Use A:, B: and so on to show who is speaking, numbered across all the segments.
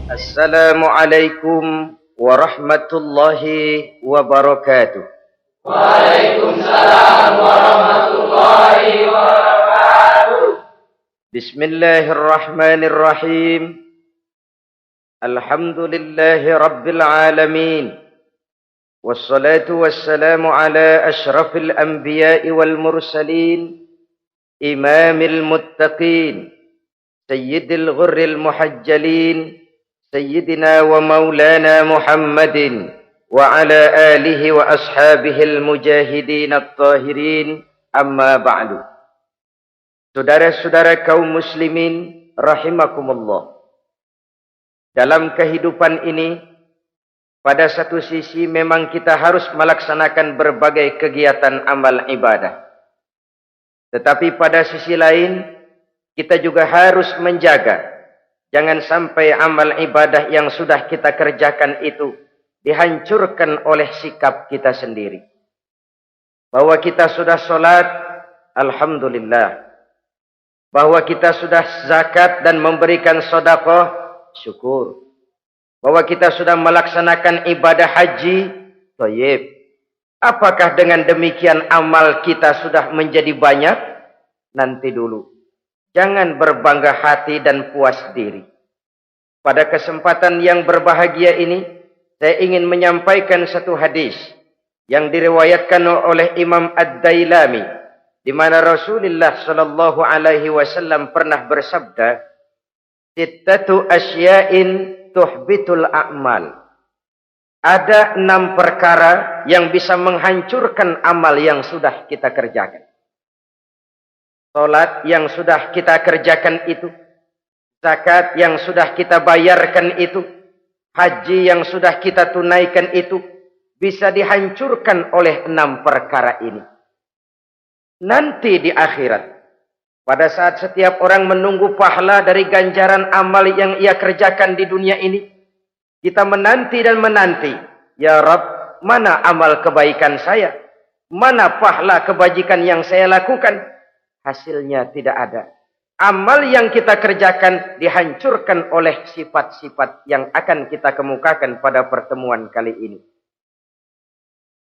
A: Assalamualaikum warahmatullahi wabarakatuh.
B: Waalaikumsalam warahmatullahi wabarakatuh.
A: Bismillahirrahmanirrahim. Alhamdulillahi rabbil alamin. Wassalatu wassalamu ala ashrafil anbiya'i wal mursalin, imamil muttaqin, sayyidil ghurril muhajjalin, sayyidina wa maulana Muhammadin wa ala alihi wa ashabihil mujahidin at-tahirin, amma ba'du. Saudara-saudara kaum muslimin rahimakumullah. Dalam kehidupan ini, pada satu sisi memang kita harus melaksanakan berbagai kegiatan amal ibadah. Tetapi pada sisi lain, kita juga harus menjaga jangan sampai amal ibadah yang sudah kita kerjakan itu dihancurkan oleh sikap kita sendiri. Bahwa kita sudah sholat, alhamdulillah. Bahwa kita sudah zakat dan memberikan sedekah, syukur. Bahwa kita sudah melaksanakan ibadah haji, thayyib. Apakah dengan demikian amal kita sudah menjadi banyak? Nanti dulu. Jangan berbangga hati dan puas diri. Pada kesempatan yang berbahagia ini, saya ingin menyampaikan satu hadis yang diriwayatkan oleh Imam Ad-Dailami, di mana Rasulullah sallallahu alaihi wasallam pernah bersabda, "Sittatu asya'in tuhbitul a'mal." Ada 6 perkara yang bisa menghancurkan amal yang sudah kita kerjakan. Salat yang sudah kita kerjakan itu, zakat yang sudah kita bayarkan itu, haji yang sudah kita tunaikan itu, bisa dihancurkan oleh 6 perkara ini. Nanti di akhirat, pada saat setiap orang menunggu pahala dari ganjaran amal yang ia kerjakan di dunia ini, kita menanti dan menanti, ya Rabb, mana amal kebaikan saya? Mana pahala kebajikan yang saya lakukan? Hasilnya tidak ada. Amal yang kita kerjakan dihancurkan oleh sifat-sifat yang akan kita kemukakan pada pertemuan kali ini.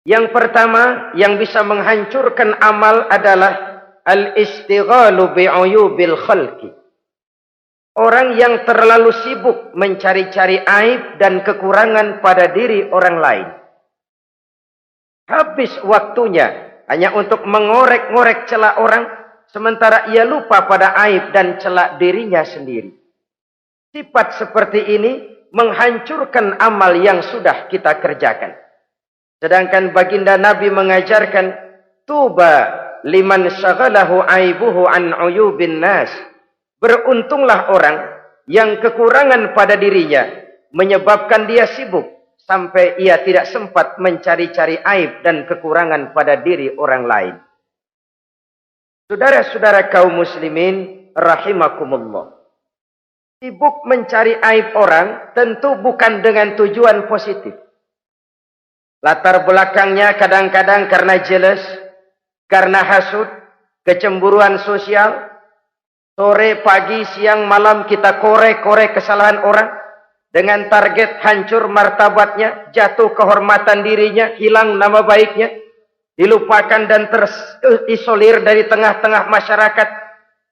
A: Yang pertama yang bisa menghancurkan amal adalah al-istighalu bi'uyubil khalqi. Orang yang terlalu sibuk mencari-cari aib dan kekurangan pada diri orang lain. Habis waktunya hanya untuk mengorek-ngorek celah orang, sementara ia lupa pada aib dan celah dirinya sendiri. Sifat seperti ini menghancurkan amal yang sudah kita kerjakan. Sedangkan baginda Nabi mengajarkan, tuba liman syaghalahu aibuhu an uyubin nas. Beruntunglah orang yang kekurangan pada dirinya menyebabkan dia sibuk sampai ia tidak sempat mencari-cari aib dan kekurangan pada diri orang lain. Saudara-saudara kaum muslimin rahimakumullah. Sibuk mencari aib orang tentu bukan dengan tujuan positif. Latar belakangnya kadang-kadang karena jealous, karena hasud, kecemburuan sosial. Sore, pagi, siang, malam kita korek-korek kesalahan orang dengan target hancur martabatnya, jatuh kehormatan dirinya, hilang nama baiknya, dilupakan dan terisolir dari tengah-tengah masyarakat.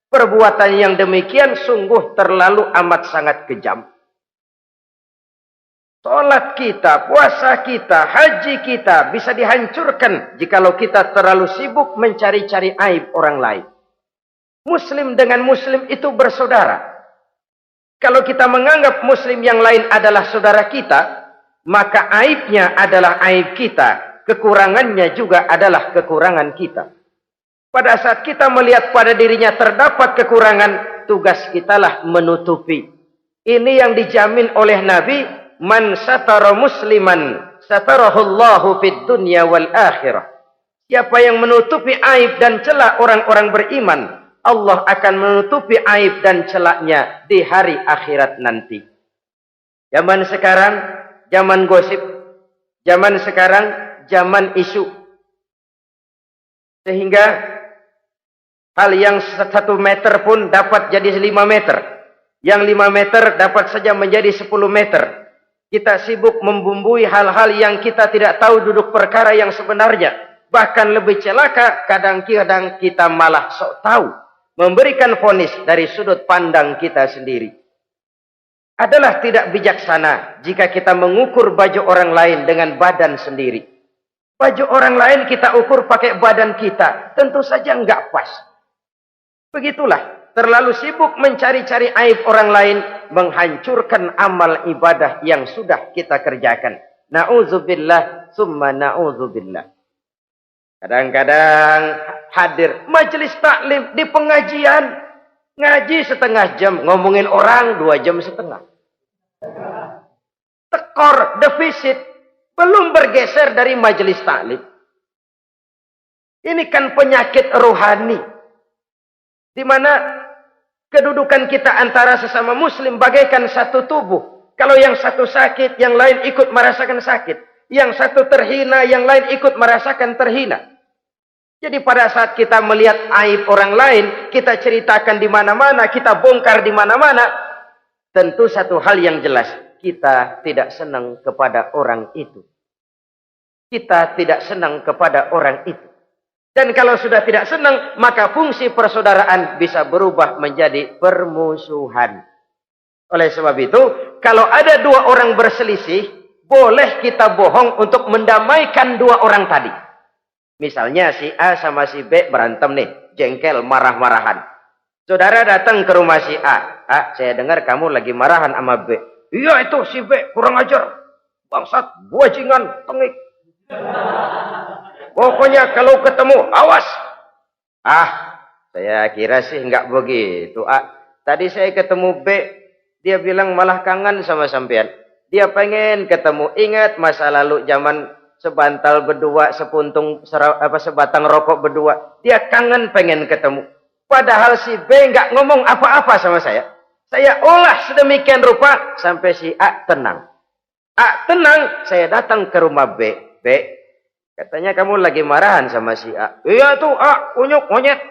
A: Perbuatan yang demikian sungguh terlalu amat sangat kejam. Salat kita, puasa kita, haji kita bisa dihancurkan jikalau kita terlalu sibuk mencari-cari aib orang lain. Muslim dengan muslim itu bersaudara. Kalau kita menganggap muslim yang lain adalah saudara kita, maka aibnya adalah aib kita, kekurangannya juga adalah kekurangan kita. Pada saat kita melihat pada dirinya terdapat kekurangan, tugas kitalah menutupi. Ini yang dijamin oleh Nabi, man satara musliman satarahullahu fid dunya wal akhirah. Siapa yang menutupi aib dan celah orang-orang beriman, Allah akan menutupi aib dan celaknya di hari akhirat nanti. Zaman sekarang, zaman gosip. Zaman sekarang, zaman isu. Sehingga hal yang 1 meter pun dapat jadi 5 meter. Yang 5 meter dapat saja menjadi 10 meter. Kita sibuk membumbui hal-hal yang kita tidak tahu duduk perkara yang sebenarnya. Bahkan lebih celaka, kadang-kadang kita malah sok tahu. Memberikan vonis dari sudut pandang kita sendiri. Adalah tidak bijaksana jika kita mengukur baju orang lain dengan badan sendiri. Baju orang lain kita ukur pakai badan kita. Tentu saja enggak pas. Begitulah. Terlalu sibuk mencari-cari aib orang lain, menghancurkan amal ibadah yang sudah kita kerjakan. Na'udzubillah, summa na'udzubillah. Kadang-kadang hadir majelis taklim di pengajian, ngaji setengah jam, ngomongin orang 2 jam setengah. Tekor, defisit, belum bergeser dari majelis taklim. Ini kan penyakit rohani. Di mana kedudukan kita antara sesama muslim bagaikan satu tubuh. Kalau yang satu sakit, yang lain ikut merasakan sakit. Yang satu terhina, yang lain ikut merasakan terhina. Jadi pada saat kita melihat aib orang lain, kita ceritakan di mana-mana, kita bongkar di mana-mana, tentu satu hal yang jelas, kita tidak senang kepada orang itu. Kita tidak senang kepada orang itu. Dan kalau sudah tidak senang, maka fungsi persaudaraan bisa berubah menjadi permusuhan. Oleh sebab itu, kalau ada 2 orang berselisih, boleh kita bohong untuk mendamaikan 2 orang tadi. Misalnya si A sama si B berantem nih, jengkel, marah-marahan. Saudara datang ke rumah si A. A, saya dengar kamu lagi marahan sama B. Iya itu si B, kurang ajar. Bangsat, bajingan, tengik. Pokoknya kalau ketemu, awas. Ah, saya kira sih enggak begitu. Ah, tadi saya ketemu B, dia bilang malah kangen sama sampean. Dia pengen ketemu. Ingat masa lalu zaman sebantal berdua, sebatang rokok berdua. Dia kangen pengen ketemu. Padahal si B enggak ngomong apa-apa sama saya. Saya olah sedemikian rupa sampai si A tenang. A tenang, saya datang ke rumah B. B, katanya kamu lagi marahan sama si A. Iya tuh A, kunyuk monyet.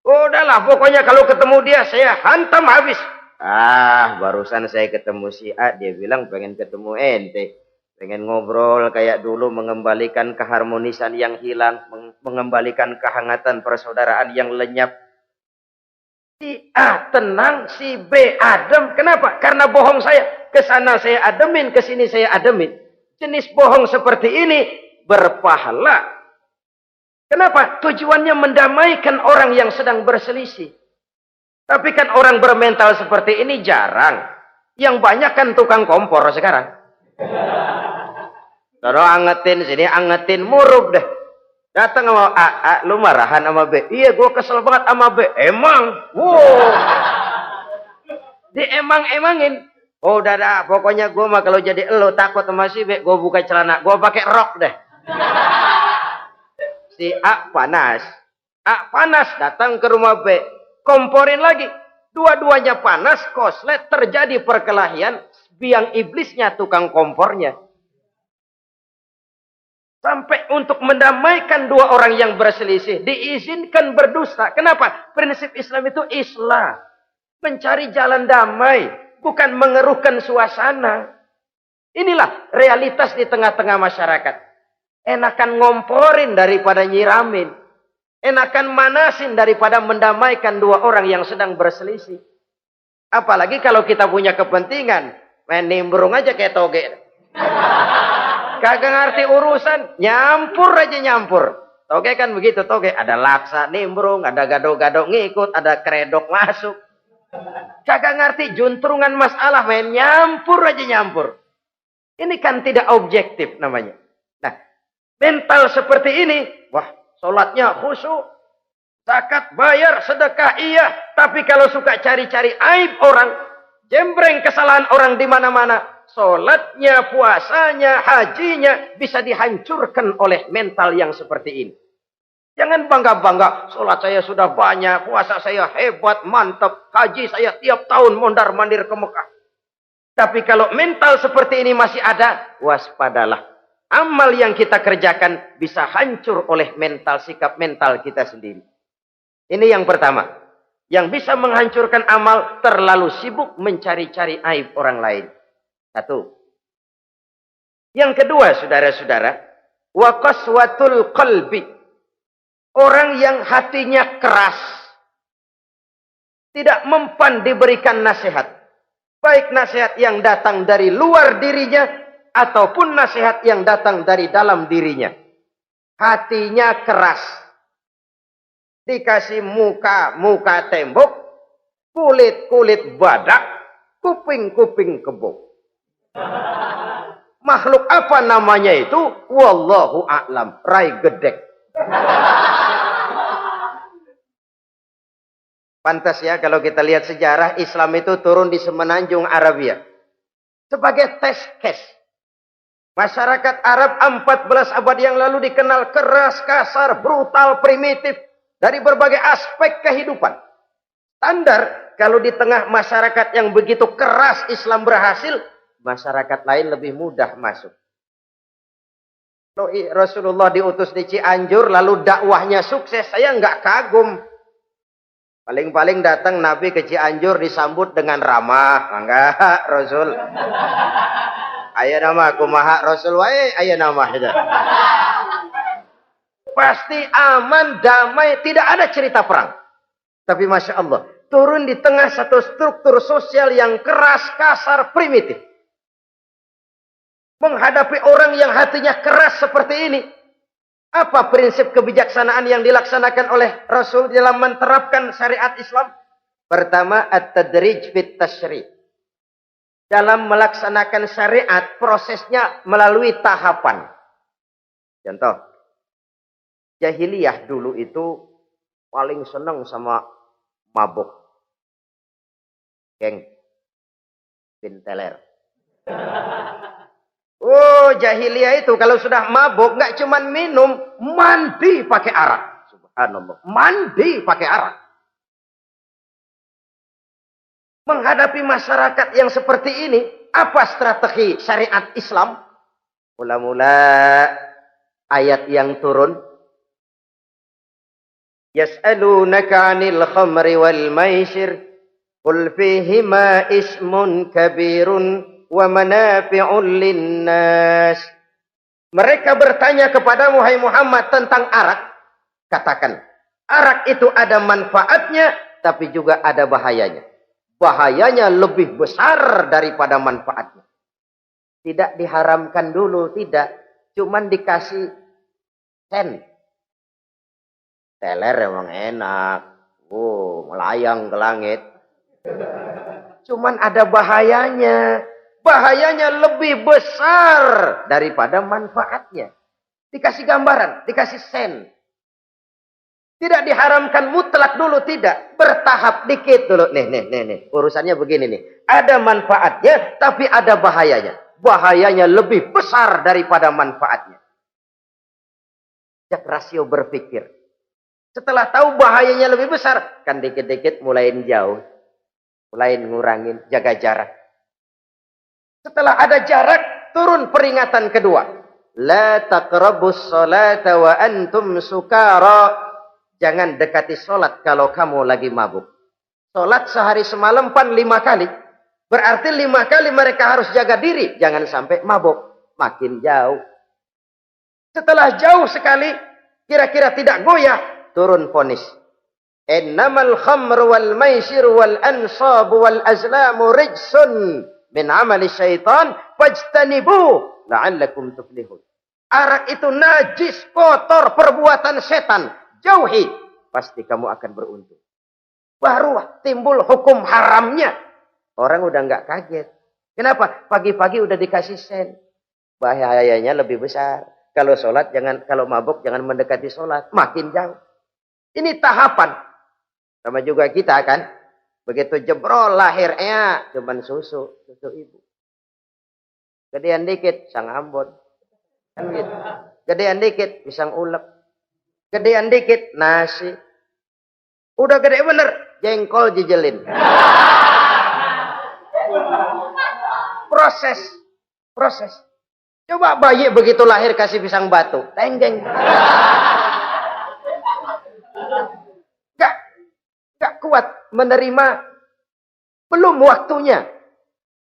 A: Udahlah, pokoknya kalau ketemu dia saya hantam habis. Ah, barusan saya ketemu si A, dia bilang pengen ketemu ente. Pengen ngobrol kayak dulu, mengembalikan keharmonisan yang hilang, mengembalikan kehangatan persaudaraan yang lenyap. Si A tenang, si B adem. Kenapa? Karena bohong saya. Kesana saya ademin, kesini saya ademin. Jenis bohong seperti ini berpahala. Kenapa? Tujuannya mendamaikan orang yang sedang berselisih. Tapi kan orang bermental seperti ini jarang. Yang banyak kan tukang kompor sekarang. Taruh angetin, sini angetin, murub deh. Datang sama A, lu marahan sama B. Iya, gue kesel banget sama B. Emang? Wow. Diemang-emangin. Oh, udah dah, pokoknya gue mah kalau jadi elo takut sama si B, gue buka celana, gue pakai rok deh. Si A panas. A panas, datang ke rumah B. Komporin lagi. Dua-duanya panas, koslet, terjadi perkelahian. Biang iblisnya tukang kompornya. Sampai untuk mendamaikan 2 orang yang berselisih, diizinkan berdusta. Kenapa? Prinsip Islam itu islah. Mencari jalan damai, bukan mengeruhkan suasana. Inilah realitas di tengah-tengah masyarakat. Enakan ngomporin daripada nyiramin. Enakan manasin daripada mendamaikan 2 orang yang sedang berselisih. Apalagi kalau kita punya kepentingan. Main nimbrung aja kayak toge. Kagak ngerti urusan. Nyampur aja nyampur. Toge kan begitu toge. Ada laksa nimbrung, ada gado-gado ngikut, ada kredok masuk. Kagak ngerti juntrungan masalah, main nyampur aja nyampur. Ini kan tidak objektif namanya. Nah, mental seperti ini, wah, sholatnya khusyuk, zakat bayar, sedekah iya, tapi kalau suka cari-cari aib orang, jembreng kesalahan orang di mana-mana, sholatnya, puasanya, hajinya bisa dihancurkan oleh mental yang seperti ini. Jangan bangga-bangga, sholat saya sudah banyak, puasa saya hebat, mantap, haji saya tiap tahun mondar-mandir ke Mekah. Tapi kalau mental seperti ini masih ada, waspadalah. Amal yang kita kerjakan bisa hancur oleh mental, sikap mental kita sendiri. Ini yang pertama. Yang bisa menghancurkan amal terlalu sibuk mencari-cari aib orang lain. Satu. Yang kedua, saudara-saudara, wa qaswatul qalbi. Orang yang hatinya keras, tidak mempan diberikan nasihat. Baik nasihat yang datang dari luar dirinya, ataupun nasihat yang datang dari dalam dirinya. Hatinya keras. Dikasih muka tembok, kulit badak, kuping kebo. Makhluk apa namanya itu? Wallahu a'lam. Rai gedek. Pantas ya kalau kita lihat sejarah Islam itu turun di semenanjung Arabia. Sebagai tes case. Masyarakat Arab 14 abad yang lalu dikenal keras, kasar, brutal, primitif. Dari berbagai aspek kehidupan. Standar kalau di tengah masyarakat yang begitu keras Islam berhasil. Masyarakat lain lebih mudah masuk. Rasulullah diutus di Cianjur lalu dakwahnya sukses. Saya nggak kagum. Paling-paling datang Nabi ke Cianjur disambut dengan ramah. Enggak, Rasul. Ayah nama kumaha Rasul wae, ayah nama itu. Pasti aman, damai, tidak ada cerita perang. Tapi Masya Allah, turun di tengah satu struktur sosial yang keras, kasar, primitif. Menghadapi orang yang hatinya keras seperti ini. Apa prinsip kebijaksanaan yang dilaksanakan oleh Rasul dalam menerapkan syariat Islam? Pertama, at-tadrij fit tasyri'. Dalam melaksanakan syariat, prosesnya melalui tahapan. Contoh. Jahiliyah dulu itu paling senang sama mabuk. Geng. Pinteler. Oh, jahiliyah itu kalau sudah mabuk nggak cuman minum, mandi pakai arak. Subhanallah. Mandi pakai arak. Menghadapi masyarakat yang seperti ini, apa strategi syariat Islam? Mula-mula ayat yang turun. Yas'alunaka 'anil khamri wal maisir qul fihima ismun kabirun wa manafi'un linnas. Mereka bertanya kepadamu hai Muhammad tentang arak. Katakan, arak itu ada manfaatnya tapi juga ada bahayanya. Bahayanya lebih besar daripada manfaatnya. Tidak diharamkan dulu, tidak. Cuman dikasih sen. Teler emang enak. Oh, melayang ke langit. Cuman ada bahayanya. Bahayanya lebih besar daripada manfaatnya. Dikasih gambaran, dikasih sen. Tidak diharamkan mutlak dulu, tidak. Bertahap dikit dulu. Nih. Urusannya begini nih. Ada manfaatnya, tapi ada bahayanya. Bahayanya lebih besar daripada manfaatnya. Jak rasio berpikir. Setelah tahu bahayanya lebih besar, kan dikit-dikit mulain jauh. Mulain ngurangin, jaga jarak. Setelah ada jarak, turun peringatan kedua. La taqrabus salata wa antum sukara. Jangan dekati solat kalau kamu lagi mabuk. Solat sehari semalam 5 kali. Berarti 5 kali mereka harus jaga diri. Jangan sampai mabuk. Makin jauh. Setelah jauh sekali, kira-kira tidak goyah. Turun vonis. Innamal khamr wal maisir wal ansab wal azlamu rijsun min amali syaitan fajtanibu la'allakum tuflihun. Arak itu najis, kotor, perbuatan setan. Jauhi, pasti kamu akan beruntung. Baru timbul hukum haramnya. Orang udah nggak kaget. Kenapa? Pagi-pagi udah dikasih sen. Bahayanya lebih besar. Kalau sholat jangan, kalau mabuk jangan mendekati sholat. Makin jauh. Ini tahapan. Sama juga kita kan. Begitu jebrol lahirnya cuman susu ibu. Gedean dikit sang Ambon. Kan gitu. Gedean dikit pisang ulek. Gedean dikit nasi. Udah gede bener jengkol jejelin. Proses. Coba bayi begitu lahir kasih pisang batu, tenggeng. Gak kuat. menerima, belum waktunya.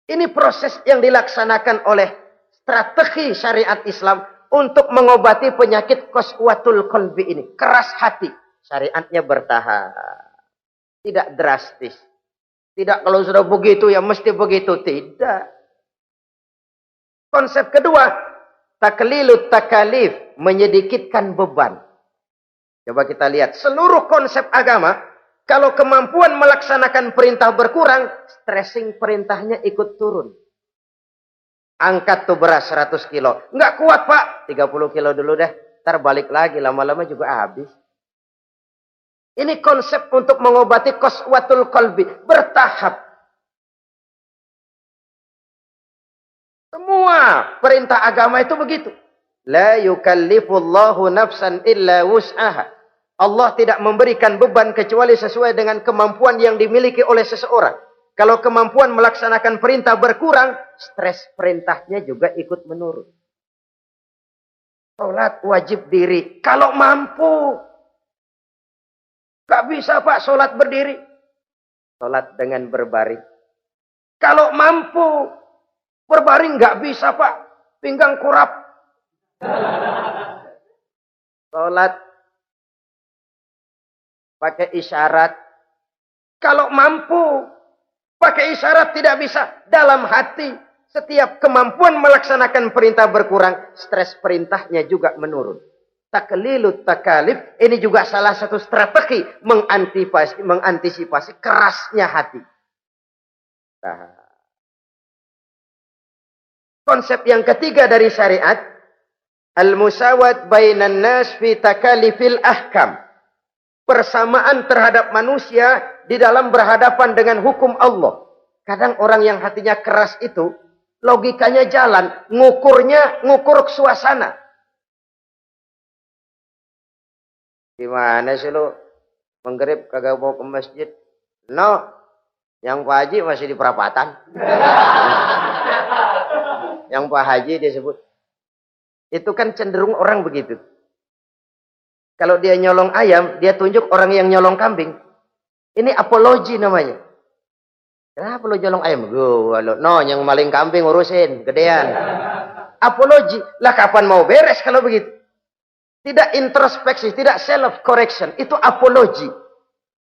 A: Ini proses yang dilaksanakan oleh strategi syariat Islam untuk mengobati penyakit qaswatul qalbi ini. Keras hati. Syariatnya bertahap. Tidak drastis. Tidak kalau sudah begitu ya mesti begitu. Tidak. Konsep kedua, taklilut takalif, menyedikitkan beban. Coba kita lihat, seluruh konsep agama, kalau kemampuan melaksanakan perintah berkurang, stressing perintahnya ikut turun. Angkat tuh beras 100 kilo. Enggak kuat pak, 30 kilo dulu deh. Ntar balik lagi, lama-lama juga habis. Ini konsep untuk mengobati qaswatul qalbi. Bertahap. Semua perintah agama itu begitu. La yukallifullahu nafsan illa wus'aha. Allah tidak memberikan beban kecuali sesuai dengan kemampuan yang dimiliki oleh seseorang. Kalau kemampuan melaksanakan perintah berkurang, stres perintahnya juga ikut menurun. Salat wajib diri. Kalau mampu. Gak bisa pak salat berdiri. Salat dengan berbaring. Kalau mampu. Berbaring gak bisa pak. Pinggang kurap. Salat pakai isyarat. Kalau mampu pakai isyarat tidak bisa. Dalam hati setiap kemampuan melaksanakan perintah berkurang, stres perintahnya juga menurun. Taklilut takalif ini juga salah satu strategi mengantisipasi kerasnya hati. Nah, konsep yang ketiga dari syariat, al-musawat bainan nas fi takalifil ahkam. Persamaan terhadap manusia di dalam berhadapan dengan hukum Allah. Kadang orang yang hatinya keras itu, logikanya jalan, ngukur suasana. Gimana sih lu? Menggerib kagak mau ke masjid? No, yang Pak Haji masih di perapatan. Yang Pak Haji disebut. Itu kan cenderung orang begitu. Kalau dia nyolong ayam, dia tunjuk orang yang nyolong kambing. Ini apologi namanya. Kenapa lo nyolong ayam? No, yang maling kambing urusin, gedean. Apologi. Lah kapan mau beres kalau begitu? Tidak introspeksi, tidak self correction. Itu apologi.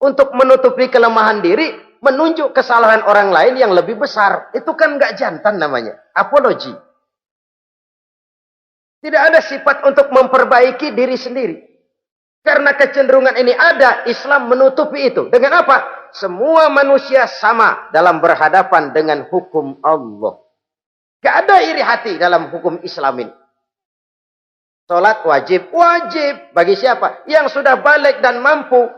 A: Untuk menutupi kelemahan diri, menunjuk kesalahan orang lain yang lebih besar. Itu kan nggak jantan namanya. Apologi. Tidak ada sifat untuk memperbaiki diri sendiri. Karena kecenderungan ini ada, Islam menutupi itu. Dengan apa? Semua manusia sama dalam berhadapan dengan hukum Allah. Gak ada iri hati dalam hukum Islam ini. Salat wajib. Wajib. Bagi siapa? Yang sudah balik dan mampu.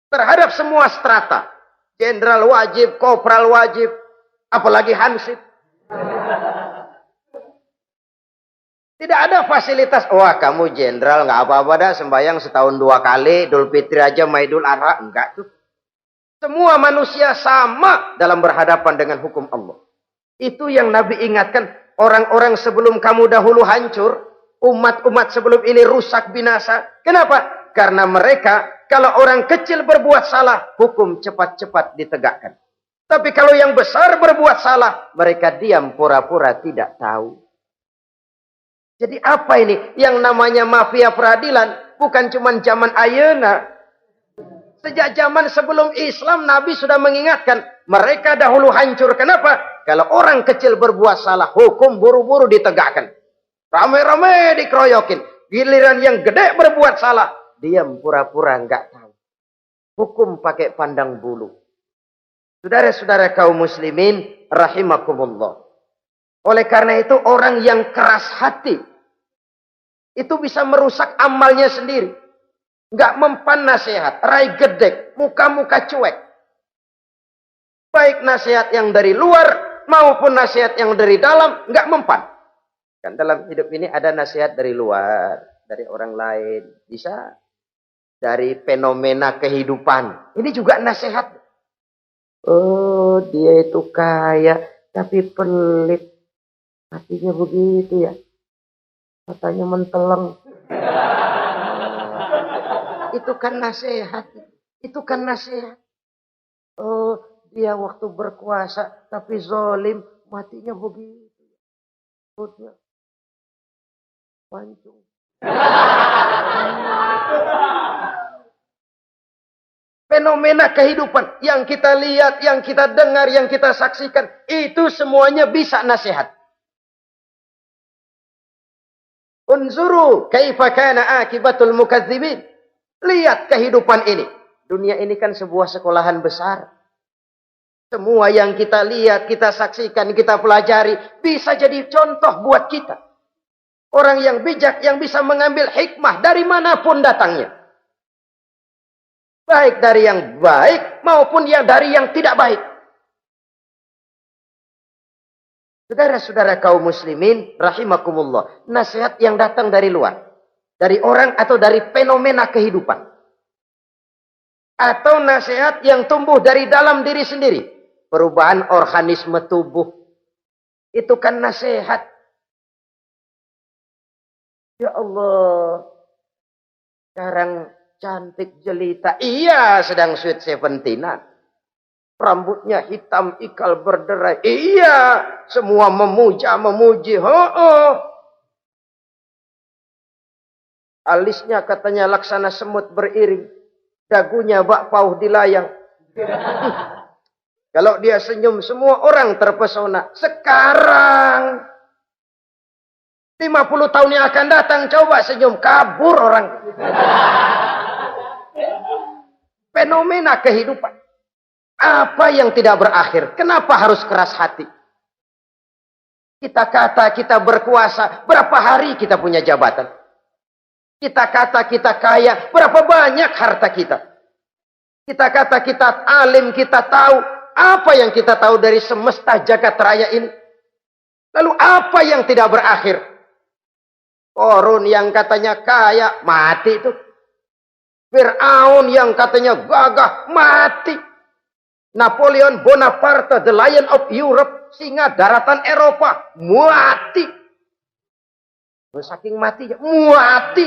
A: Terhadap semua strata. Jenderal wajib, kopral wajib. Apalagi hansip. Tidak ada fasilitas. Wah kamu jenderal nggak apa-apa dah sembahyang setahun 2 kali. Idul Fitri aja Maidul Adha. Enggak tuh. Semua manusia sama dalam berhadapan dengan hukum Allah. Itu yang Nabi ingatkan. Orang-orang sebelum kamu dahulu hancur. Umat-umat sebelum ini rusak binasa. Kenapa? Karena mereka kalau orang kecil berbuat salah. Hukum cepat-cepat ditegakkan. Tapi kalau yang besar berbuat salah. Mereka diam pura-pura tidak tahu. Jadi apa ini? Yang namanya mafia peradilan bukan cuma zaman ayeuna. Sejak zaman sebelum Islam Nabi sudah mengingatkan. Mereka dahulu hancur. Kenapa? Kalau orang kecil berbuat salah, hukum buru-buru ditegakkan. Rame-rame dikeroyokin. Giliran yang gede berbuat salah, diam pura-pura enggak tahu. Hukum pakai pandang bulu. Saudara-saudara kaum muslimin rahimakumullah. Oleh karena itu orang yang keras hati itu bisa merusak amalnya sendiri. Enggak mempan nasihat, rai gedek, muka-muka cuek. Baik nasihat yang dari luar maupun nasihat yang dari dalam enggak mempan. Kan dalam hidup ini ada nasihat dari luar, dari orang lain, bisa dari fenomena kehidupan. Ini juga nasihat. Oh, dia itu kaya tapi pelit. Hatinya begitu ya. Katanya menteleng. Itu kan nasihat. Itu kan nasihat. Oh, dia waktu berkuasa tapi zalim, matinya begitu. Perutnya pancung. Fenomena kehidupan yang kita lihat, yang kita dengar, yang kita saksikan, itu semuanya bisa nasihat. Unzuru kaifa kana akibatul mukadzibin. Lihat kehidupan ini. Dunia ini kan sebuah sekolahan besar. Semua yang kita lihat, kita saksikan, kita pelajari, bisa jadi contoh buat kita. Orang yang bijak, yang bisa mengambil hikmah dari manapun datangnya. Baik dari yang baik maupun dari yang tidak baik. Saudara-saudara kaum muslimin, rahimakumullah. Nasihat yang datang dari luar. Dari orang atau dari fenomena kehidupan. Atau nasihat yang tumbuh dari dalam diri sendiri. Perubahan organisme tubuh. Itu kan nasihat. Ya Allah. Sekarang cantik jelita. Iya, sedang sweet 17-an. Rambutnya hitam, ikal berderai. Iya, semua memuji. Alisnya katanya laksana semut beriring. Dagunya bak pauh dilayang. Kalau dia senyum, semua orang terpesona. Sekarang 50 tahun yang akan datang, coba senyum, kabur orang. Fenomena kehidupan. Apa yang tidak berakhir? Kenapa harus keras hati? Kita kata kita berkuasa, berapa hari kita punya jabatan? Kita kata kita kaya, berapa banyak harta kita? Kita kata kita alim, kita tahu. Apa yang kita tahu dari semesta jagat raya ini? Lalu apa yang tidak berakhir? Korun yang katanya kaya, mati itu. Fir'aun yang katanya gagah, mati. Napoleon Bonaparte, the Lion of Europe, singa daratan Eropa, mati. Saking matinya, mati.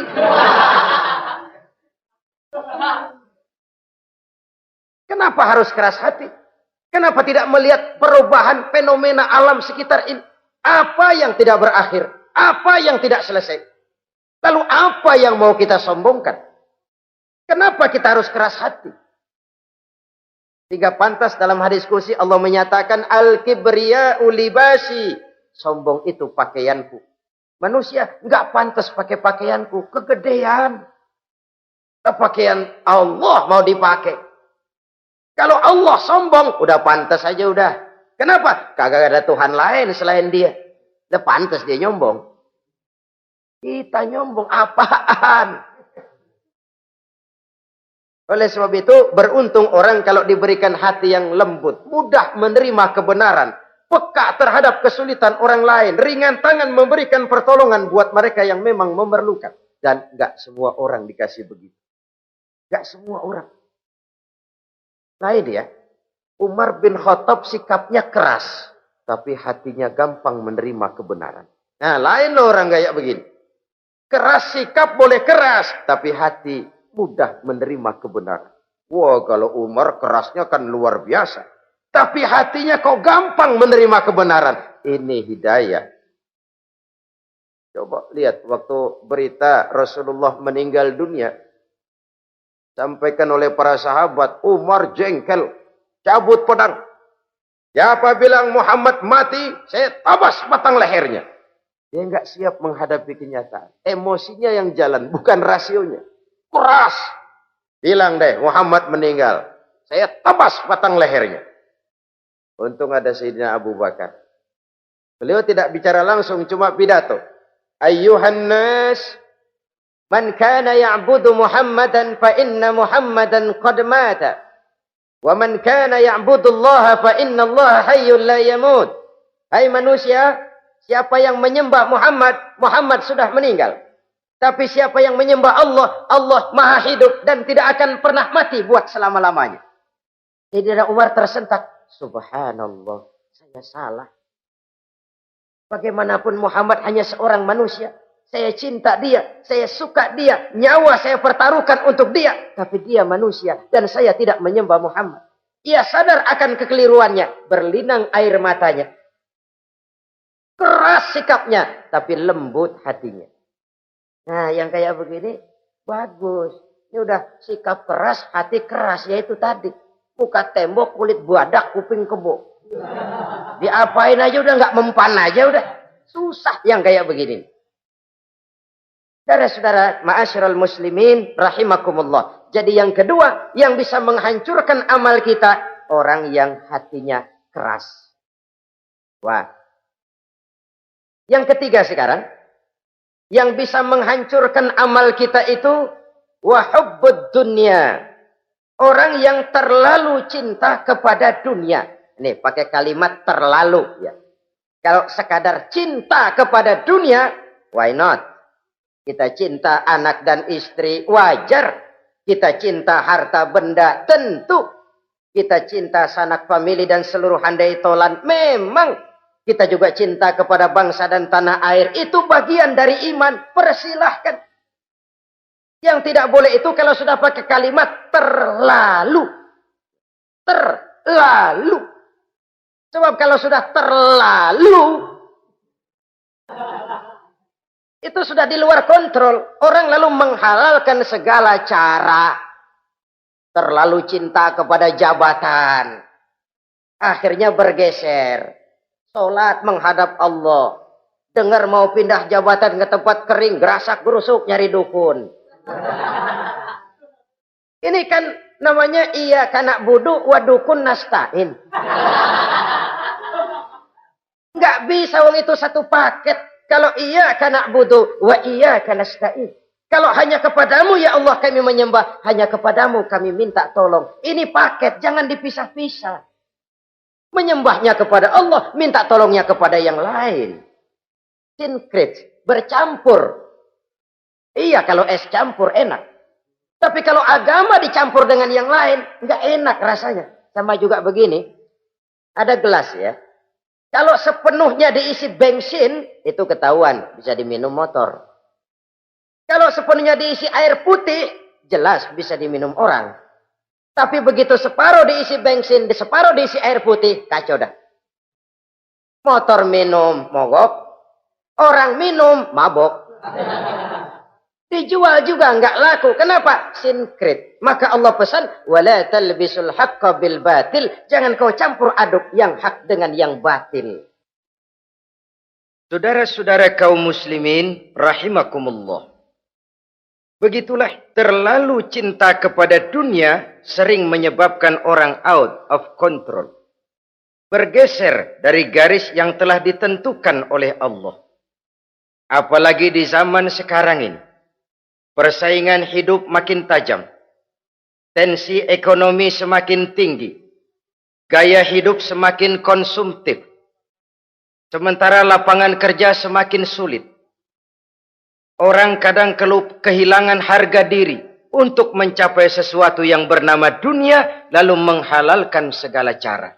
A: Kenapa harus keras hati? Kenapa tidak melihat perubahan fenomena alam sekitar ini? Apa yang tidak berakhir? Apa yang tidak selesai? Lalu apa yang mau kita sombongkan? Kenapa kita harus keras hati? Sehingga pantas dalam hadis kursi Allah menyatakan al-kibriya'u libasi. Sombong itu pakaianku. Manusia enggak pantas pakai pakaianku, kegedean. Pakaian Allah mau dipakai. Kalau Allah sombong, udah pantas aja udah. Kenapa? Kagak ada Tuhan lain selain dia. Udah pantas dia nyombong. Kita nyombong apaan? Oleh sebab itu, beruntung orang kalau diberikan hati yang lembut, mudah menerima kebenaran, peka terhadap kesulitan orang lain, ringan tangan memberikan pertolongan buat mereka yang memang memerlukan. Dan enggak semua orang dikasih begitu. Enggak semua orang. Lain ya, Umar bin Khattab sikapnya keras, tapi hatinya gampang menerima kebenaran. Nah, lain loh orang kayak begini. Keras sikap boleh keras, tapi hati mudah menerima kebenaran. Wah, kalau Umar kerasnya kan luar biasa. Tapi hatinya kok gampang menerima kebenaran. Ini hidayah. Coba lihat waktu berita Rasulullah meninggal dunia. Sampaikan oleh para sahabat, Umar jengkel. Cabut pedang. Siapa bilang Muhammad mati, saya tabas batang lehernya. Dia enggak siap menghadapi kenyataan. Emosinya yang jalan, bukan rasionya. Keras. Bilang deh, Muhammad meninggal. Saya tabas batang lehernya. Untung ada Sayyidina Abu Bakar. Beliau tidak bicara langsung, cuma pidato. Ayyuhan nas, man kana ya'budu Muhammadan fa inna Muhammadan qad mata. Wa man kana ya'budu Allah fa inna Allah hayyun la yamut. Hai manusia, siapa yang menyembah Muhammad, Muhammad sudah meninggal. Tapi siapa yang menyembah Allah, Allah maha hidup dan tidak akan pernah mati buat selama-lamanya. Sayyidina Umar tersentak. Subhanallah, saya salah. Bagaimanapun Muhammad hanya seorang manusia. Saya cinta dia, saya suka dia, nyawa saya pertaruhkan untuk dia. Tapi dia manusia dan saya tidak menyembah Muhammad. Ia sadar akan kekeliruannya, berlinang air matanya. Keras sikapnya, tapi lembut hatinya. Nah, yang kayak begini, bagus. Ini udah sikap keras, hati keras, yaitu tadi. Muka tembok, kulit buadak, kuping kebo. Diapain aja udah nggak mempan aja udah. Susah yang kayak begini. Saudara-saudara, ma'asyiral muslimin rahimakumullah. Jadi yang kedua yang bisa menghancurkan amal kita, orang yang hatinya keras. Wah. Yang ketiga sekarang, yang bisa menghancurkan amal kita itu wa hubbud dunya. Orang yang terlalu cinta kepada dunia. Nih, pakai kalimat terlalu ya. Kalau sekadar cinta kepada dunia, why not? Kita cinta anak dan istri, wajar. Kita cinta harta benda, tentu. Kita cinta sanak famili dan seluruh handai tolan, memang. Kita juga cinta kepada bangsa dan tanah air. Itu bagian dari iman, persilahkan. Yang tidak boleh itu kalau sudah pakai kalimat terlalu. Terlalu. Sebab kalau sudah terlalu, itu sudah di luar kontrol. Orang lalu menghalalkan segala cara. Terlalu cinta kepada jabatan. Akhirnya bergeser. Sholat menghadap Allah. Dengar mau pindah jabatan ke tempat kering. Gerasak gerusuk nyari dukun. Ini kan namanya iya kana budu wa dukun nasta'in. Nggak bisa wong itu satu paket. Kalau iya kana budu wa iya kana nasta'in. Kalau hanya kepadamu ya Allah kami menyembah, hanya kepadamu kami minta tolong. Ini paket, jangan dipisah-pisah. Menyembahnya kepada Allah, minta tolongnya kepada yang lain. Sinkret, bercampur. Iya, kalau es campur enak. Tapi kalau agama dicampur dengan yang lain, nggak enak rasanya. Sama juga begini, ada gelas ya. Kalau sepenuhnya diisi bensin, itu ketahuan, bisa diminum motor. Kalau sepenuhnya diisi air putih, jelas bisa diminum orang. Tapi begitu separuh diisi bensin, separuh diisi air putih, kacau dah. Motor minum, mogok. Orang minum, mabok. Dijual juga nggak laku. Kenapa? Sinkret. Maka Allah pesan, wala talbisul haqqa bil batil. Jangan kau campur aduk yang hak dengan yang batil. Saudara-saudara kaum muslimin rahimakumullah. Begitulah terlalu cinta kepada dunia sering menyebabkan orang out of control. Bergeser dari garis yang telah ditentukan oleh Allah. Apalagi di zaman sekarang ini. Persaingan hidup makin tajam. Tensi ekonomi semakin tinggi. Gaya hidup semakin konsumtif. Sementara lapangan kerja semakin sulit. Orang kadang kehilangan harga diri untuk mencapai sesuatu yang bernama dunia, lalu menghalalkan segala cara.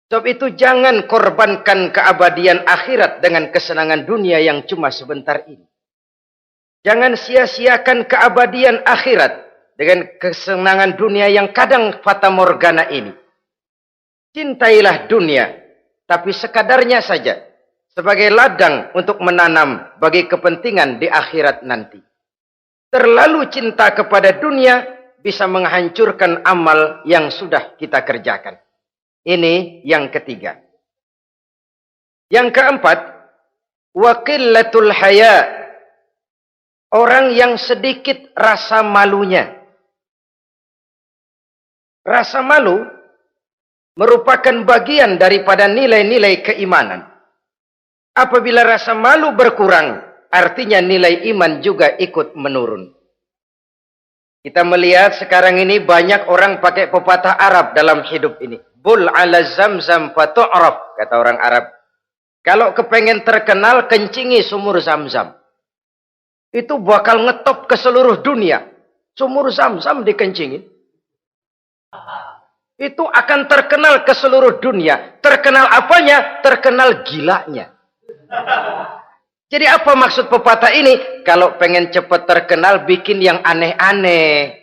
A: Sebab itu jangan korbankan keabadian akhirat dengan kesenangan dunia yang cuma sebentar ini. Jangan sia-siakan keabadian akhirat dengan kesenangan dunia yang kadang fata morgana ini. Cintailah dunia, tapi sekadarnya saja. Sebagai ladang untuk menanam bagi kepentingan di akhirat nanti. Terlalu cinta kepada dunia bisa menghancurkan amal yang sudah kita kerjakan. Ini yang ketiga. Yang keempat, wa qillatul haya. Orang yang sedikit rasa malunya. Rasa malu merupakan bagian daripada nilai-nilai keimanan. Apabila rasa malu berkurang, artinya nilai iman juga ikut menurun. Kita melihat sekarang ini banyak orang pakai pepatah Arab dalam hidup ini. Bul ala zamzam fatu'raf, kata orang Arab. Kalau kepengen terkenal, kencingi sumur Zamzam. Itu bakal ngetop ke seluruh dunia. Sumur Zamzam dikencingin. Itu akan terkenal ke seluruh dunia. Terkenal apanya? Terkenal gilanya. Jadi apa maksud pepatah ini? Kalau pengen cepat terkenal, bikin yang aneh-aneh.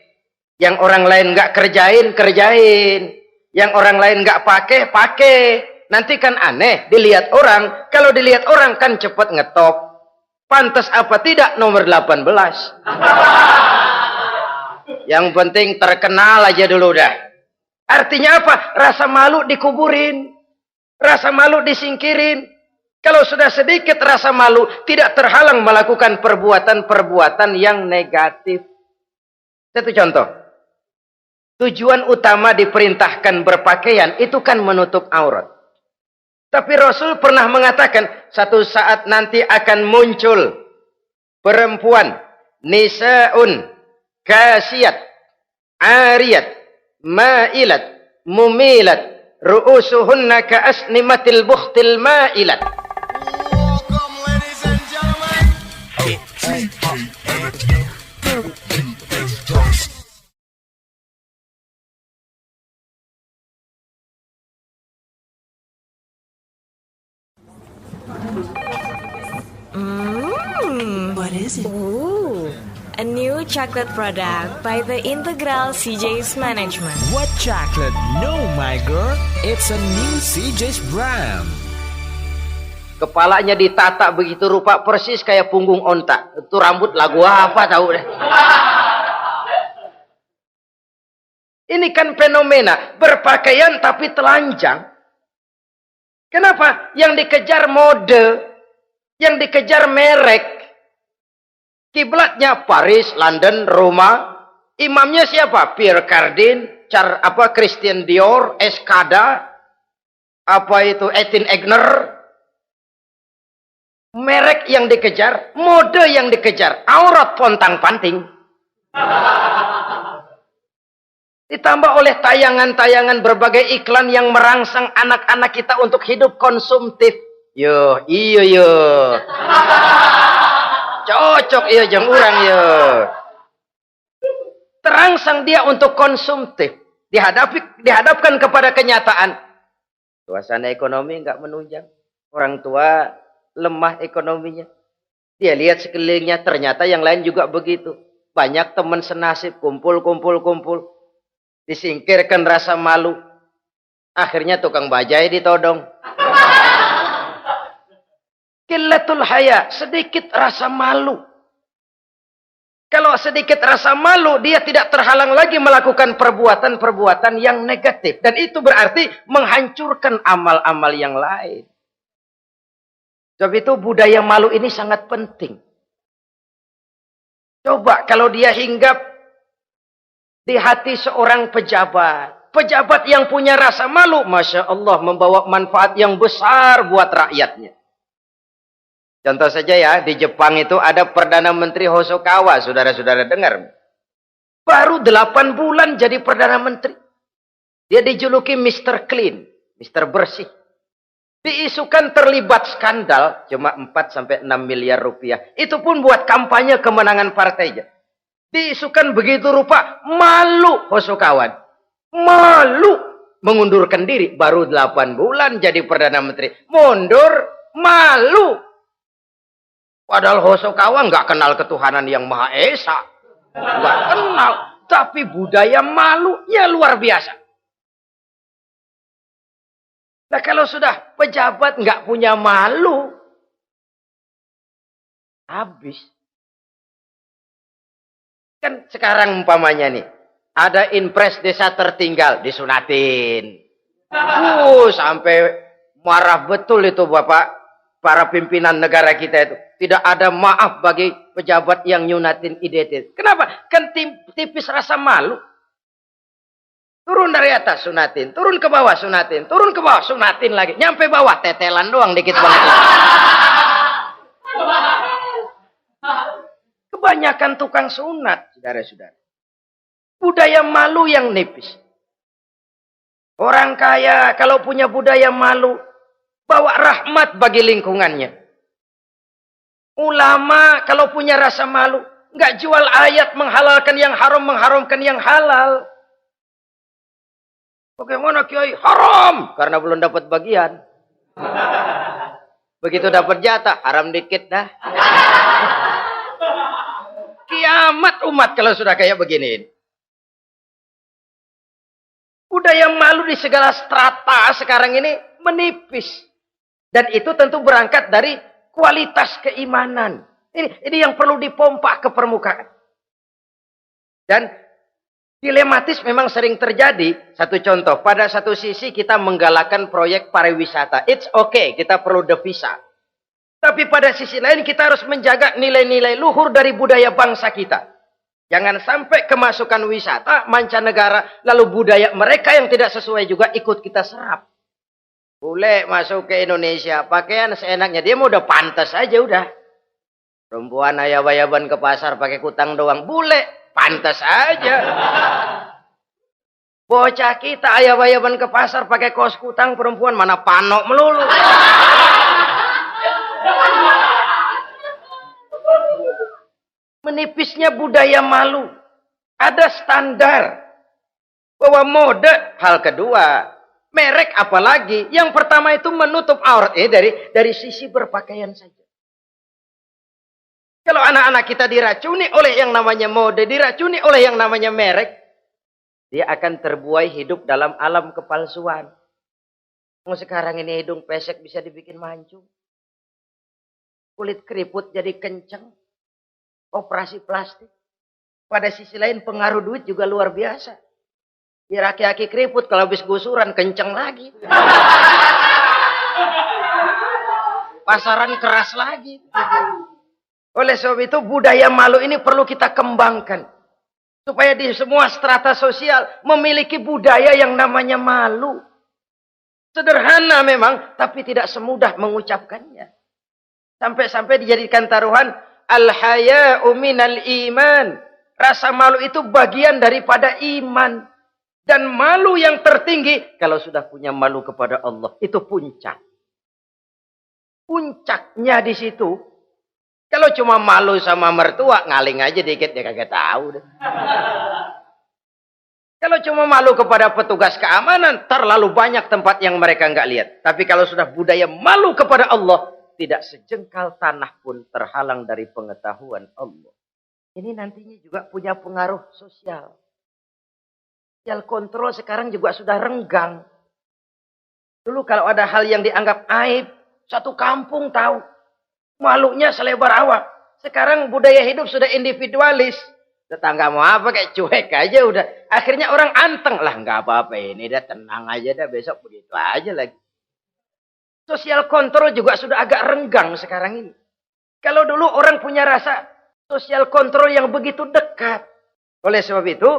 A: Yang orang lain nggak kerjain, kerjain. Yang orang lain nggak pakai, pakai. Nanti kan aneh, dilihat orang. Kalau dilihat orang kan cepat ngetop. Pantas apa tidak nomor 18. Yang penting terkenal aja dulu dah. Artinya apa? Rasa malu dikuburin. Rasa malu disingkirin. Kalau sudah sedikit rasa malu, tidak terhalang melakukan perbuatan-perbuatan yang negatif. Satu contoh. Tujuan utama diperintahkan berpakaian itu kan menutup aurat. Tapi Rasul pernah mengatakan, satu saat nanti akan muncul perempuan, nisa'un, kasiyat, ariyat, ma'ilat, mumilat, ru'usuhunna ka'asnimatil bukhtil ma'ilat.
C: What is it?
D: Ooh, a new chocolate product by the Integral CJ's Management.
E: What chocolate? No, my girl. It's a new CJ's brand.
A: Kepalanya ditata begitu rupa persis kayak punggung onta. Itu rambut lagu apa tahu deh. Ini kan fenomena berpakaian tapi telanjang. Kenapa? Yang dikejar mode, yang dikejar merek. Kiblatnya Paris, London, Roma. Imamnya siapa? Pierre Cardin, Christian Dior, Escada, Etienne Egner. Merek yang dikejar, mode yang dikejar, aurat pontang-panting. Ditambah oleh tayangan-tayangan berbagai iklan yang merangsang anak-anak kita untuk hidup konsumtif. Iyo. Cocok iya jeng urang yo. Terangsang dia untuk konsumtif. Dihadapkan kepada kenyataan. Suasana ekonomi enggak menunjang. Orang tua lemah ekonominya. Dia lihat sekelilingnya, ternyata yang lain juga begitu. Banyak teman senasib, kumpul. Disingkirkan rasa malu. Akhirnya tukang bajai ditodong. Qillatul haya, sedikit rasa malu. Kalau sedikit rasa malu, dia tidak terhalang lagi melakukan perbuatan-perbuatan yang negatif. Dan itu berarti menghancurkan amal-amal yang lain. Sebab itu budaya malu ini sangat penting. Coba kalau dia hinggap di hati seorang pejabat. Pejabat yang punya rasa malu, Masya Allah, membawa manfaat yang besar buat rakyatnya. Contoh saja ya, di Jepang itu ada Perdana Menteri Hosokawa, saudara-saudara dengar. Baru 8 bulan jadi Perdana Menteri. Dia dijuluki Mr. Clean, Mr. Bersih. Diisukan terlibat skandal, cuma 4-6 miliar rupiah. Itu pun buat kampanye kemenangan partainya. Diisukan begitu rupa, malu Hosokawa. Malu, mengundurkan diri. Baru 8 bulan jadi Perdana Menteri. Mundur, malu. Padahal Hosokawa nggak kenal ketuhanan yang Maha Esa. Nggak kenal. Tapi budaya malunya luar biasa. Nah kalau sudah pejabat nggak punya malu. Habis. Kan sekarang umpamanya nih. Ada impres desa tertinggal. Disunatin. Sampai marah betul itu Bapak. Para pimpinan negara kita itu. Tidak ada maaf bagi pejabat yang nyunatin identitas. Kenapa? Kan tipis rasa malu. Turun dari atas sunatin. Turun ke bawah sunatin. Turun ke bawah sunatin lagi. Nyampe bawah tetelan doang dikit banget. Kebanyakan tukang sunat. Saudara-saudara. Budaya malu yang nipis. Orang kaya kalau punya budaya malu. Bawa rahmat bagi lingkungannya. Ulama kalau punya rasa malu, nggak jual ayat menghalalkan yang haram, mengharamkan yang halal. Bagaimana Kiai? Haram! Karena belum dapat bagian. Begitu dapat jatah, haram dikit dah. Kiamat umat kalau sudah kayak begini. Budaya malu di segala strata sekarang ini menipis. Dan itu tentu berangkat dari kualitas keimanan. Ini yang perlu dipompa ke permukaan. Dan dilematis memang sering terjadi. Satu contoh, pada satu sisi kita menggalakkan proyek pariwisata. It's okay, kita perlu devisa. Tapi pada sisi lain kita harus menjaga nilai-nilai luhur dari budaya bangsa kita. Jangan sampai kemasukan wisata mancanegara, lalu budaya mereka yang tidak sesuai juga ikut kita serap. Boleh masuk ke Indonesia, pakaian seenaknya. Dia mau udah pantas aja udah. Perempuan ayab-ayaban ke pasar pakai kutang doang. Boleh, pantas aja. Bocah kita ayab-ayaban ke pasar pakai kaos kutang, perempuan mana panok melulu. Menipisnya budaya malu. Ada standar. Bahwa mode, hal kedua. Merek apalagi. Yang pertama itu menutup aurat. Dari sisi berpakaian saja. Kalau anak-anak kita diracuni oleh yang namanya mode, diracuni oleh yang namanya merek, dia akan terbuai hidup dalam alam kepalsuan. Sekarang ini hidung pesek bisa dibikin mancung. Kulit keriput jadi kenceng. Operasi plastik. Pada sisi lain pengaruh duit juga luar biasa. Ya aki-aki keriput kalau habis gusuran kenceng lagi. Pasaran keras lagi. Oleh sebab itu budaya malu ini perlu kita kembangkan. Supaya di semua strata sosial memiliki budaya yang namanya malu. Sederhana memang, tapi tidak semudah mengucapkannya. Sampai-sampai dijadikan taruhan, al-haya'u minal iman. Rasa malu itu bagian daripada iman. Dan malu yang tertinggi, kalau sudah punya malu kepada Allah, itu puncak. Puncaknya di situ, kalau cuma malu sama mertua, ngaling aja dikit, dia kagak tahu deh. Kalau cuma malu kepada petugas keamanan, terlalu banyak tempat yang mereka nggak lihat. Tapi kalau sudah budaya malu kepada Allah, tidak sejengkal tanah pun terhalang dari pengetahuan Allah. Ini nantinya juga punya pengaruh sosial. Sosial kontrol sekarang juga sudah renggang. Dulu kalau ada hal yang dianggap aib, satu kampung tahu. Malunya selebar awak. Sekarang budaya hidup sudah individualis. Tetangga mau apa kayak cuek aja udah. Akhirnya orang anteng lah, nggak apa-apa ini, dah tenang aja dah, besok begitu aja lagi. Sosial kontrol juga sudah agak renggang sekarang ini. Kalau dulu orang punya rasa sosial kontrol yang begitu dekat. Oleh sebab itu,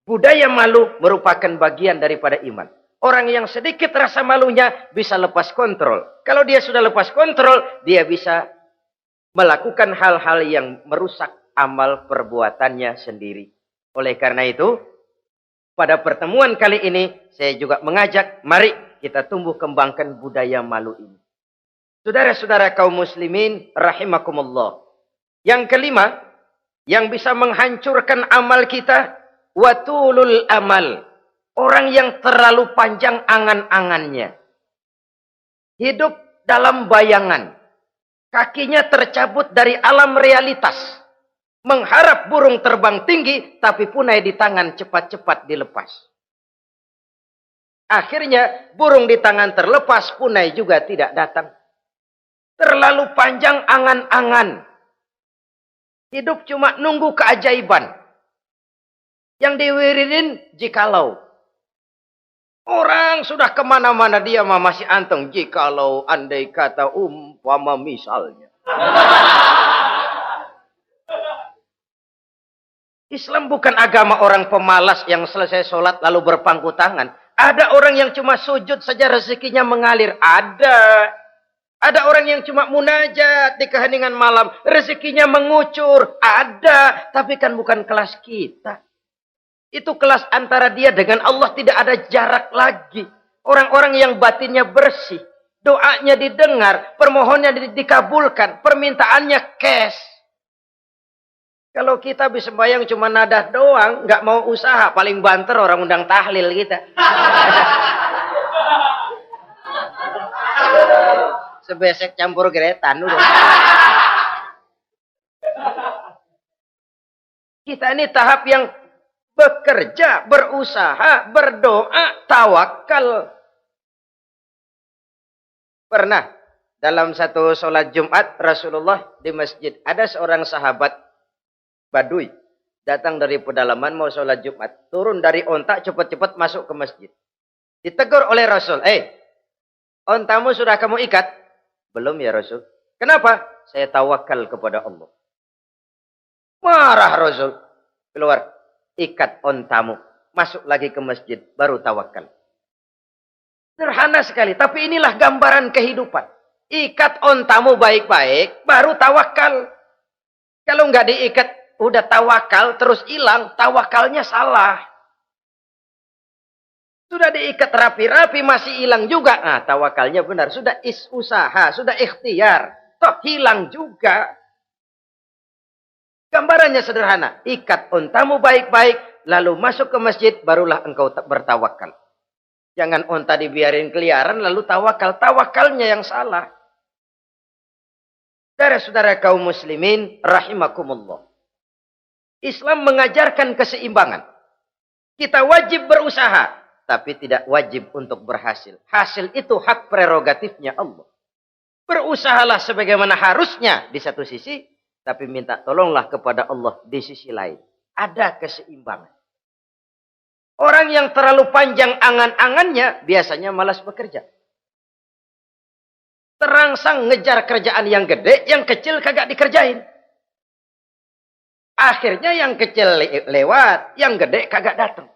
A: budaya malu merupakan bagian daripada iman. Orang yang sedikit rasa malunya bisa lepas kontrol. Kalau dia sudah lepas kontrol, dia bisa melakukan hal-hal yang merusak amal perbuatannya sendiri. Oleh karena itu, pada pertemuan kali ini, saya juga mengajak, mari kita tumbuh kembangkan budaya malu ini. Saudara-saudara kaum muslimin, rahimakumullah. Yang kelima, yang bisa menghancurkan amal kita, watulul amal. Orang yang terlalu panjang angan-angannya. Hidup dalam bayangan. Kakinya tercabut dari alam realitas. Mengharap burung terbang tinggi, tapi punai di tangan cepat-cepat dilepas. Akhirnya burung di tangan terlepas, punai juga tidak datang. Terlalu panjang angan-angan. Hidup cuma nunggu keajaiban. Yang diwiridin jikalau. Orang sudah kemana-mana dia masih anteng. Jikalau andai kata umpama misalnya. Islam bukan agama orang pemalas yang selesai sholat lalu berpangku tangan. Ada orang yang cuma sujud saja rezekinya mengalir. Ada. Ada orang yang cuma munajat di keheningan malam. Rezekinya mengucur. Ada. Tapi kan bukan kelas kita. Itu kelas antara dia dengan Allah, tidak ada jarak lagi. Orang-orang yang batinnya bersih. Doanya didengar. Permohonannya dikabulkan. Permintaannya cash. Kalau kita bisa bayang cuma nadah doang. Nggak mau usaha. Paling banter orang undang tahlil kita. sebesek campur geretan udah. Kita ini tahap yang bekerja, berusaha, berdoa, tawakal. Pernah dalam satu sholat Jumat Rasulullah di masjid, ada seorang sahabat Badui datang dari pedalaman mau sholat Jumat, turun dari onta cepat-cepat masuk ke masjid. Ditegur oleh Rasul, ontamu sudah kamu ikat? Belum ya Rasul. Kenapa? Saya tawakal kepada Allah. Marah Rasul. Keluar, ikat ontamu, masuk lagi ke masjid, baru tawakal. Sederhana sekali, tapi inilah gambaran kehidupan. Ikat ontamu baik-baik, baru tawakal. Kalau nggak diikat, udah tawakal, terus hilang, tawakalnya salah. Sudah diikat rapi-rapi, masih hilang juga. Nah, tawakalnya benar. Sudah usaha, sudah ikhtiar. Toh hilang juga. Gambarannya sederhana. Ikat ontamu baik-baik, lalu masuk ke masjid, barulah engkau bertawakal. Jangan onta dibiarin keliaran lalu tawakal. Tawakalnya yang salah. Saudara-saudara kaum muslimin rahimakumullah. Islam mengajarkan keseimbangan. Kita wajib berusaha, tapi tidak wajib untuk berhasil. Hasil itu hak prerogatifnya Allah. Berusahalah sebagaimana harusnya di satu sisi, tapi minta tolonglah kepada Allah di sisi lain. Ada keseimbangan. Orang yang terlalu panjang angan-angannya biasanya malas bekerja. Terangsang ngejar kerjaan yang gede, yang kecil kagak dikerjain. Akhirnya yang kecil lewat, yang gede kagak datang.